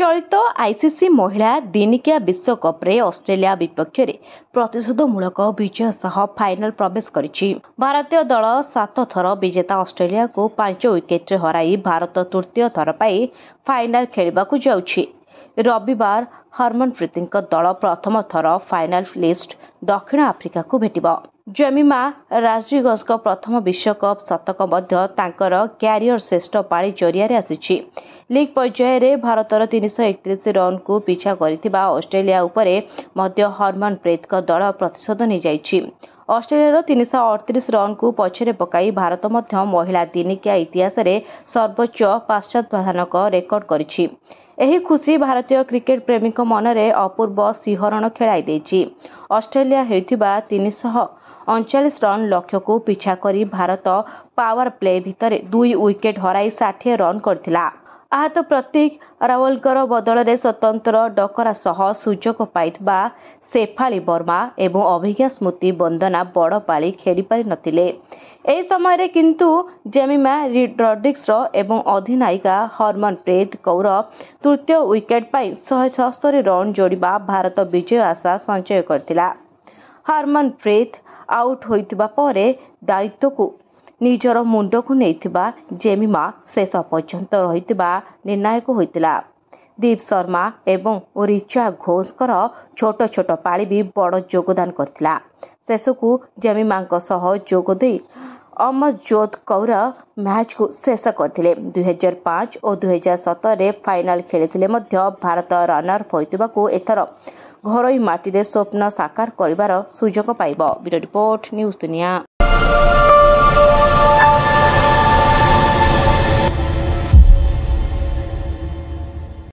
चलित आईसीसी महिला दिनिकिया विश्वकप रे ऑस्ट्रेलिया विपक्ष प्रतिशोधमूलक विजय सह फाइनल प्रवेश करिछि। भारतीय दल 7 थर विजेता ऑस्ट्रेलिया को 5 विकेट हराई भारत तृतीय थर पाई फाइनल खेलिबाकु जाउछि। रविवार हरमनप्रीत दल प्रथम थर फाइनल लिस्ट दक्षिण आफ्रिका को भेटिबो। जेमिमा राड्रिगस प्रथम विश्वकप शतक मध्य तांकर क्यारियर श्रेष्ठ पारी जरिया आसीछि। लीग पर्यायर भारतर 331 रन को पिछा करथिबा ऑस्ट्रेलिया उपरे मध्य हरमनप्रीत दल प्रतिशोध नहीं जाइछि। ऑस्ट्रेलिया 338 रन को पछरे पकाई भारत मध्य महिला दिनिकिया इतिहास रे सर्वोच्च पाश्चात्यानक रेकर्ड करिछि। एही खुशी भारतीय क्रिकेट प्रेमी मनरे अपूर्व सिंहरण खेलाई देछि। ऑस्ट्रेलिया हेउथिबा 339 रन लक्ष्य को पिछा करी भारत पावर प्ले भितर 2 विकेट हराई 60 रन करथिला। आहत प्रतीक रावलकर बदल में स्वतंत्र डकरा सह सुजोग पाइथिबा शेफाली वर्मा एवं अभिज्ञा स्मृति वंदना बड़ पाली खेली पारि नथिले। एही समय किंतु जेमिमा रड्रिगस एवं अधिनायिका हरमनप्रीत कौर तृतीय विकेट पाई 176 रन जोड़िबा भारत विजय आशा संचय करथिला। हरमनप्रीत आउट होइतिबा परे दायित्व को निजर मुंड को नैथिबा जेमिमा शेष पर्यंत रहितिबा निर्णायक होइतिला। दीप शर्मा एवं ऋचा घोषकर छोट छोट पाली भी बड़ योगदान करथिला। शेष को जेमिमा सह जोग दे अमरजोत कौर मैच को शेष करथिले। 2005 और 2017 रे फाइनल खेलिथिले मध्य भारत रनर होइतिबा को एथर घरोई माटी रे स्वप्न साकार करिवार सुजोग पाइबो। ब्यूरो रिपोर्ट न्यूज दुनिया।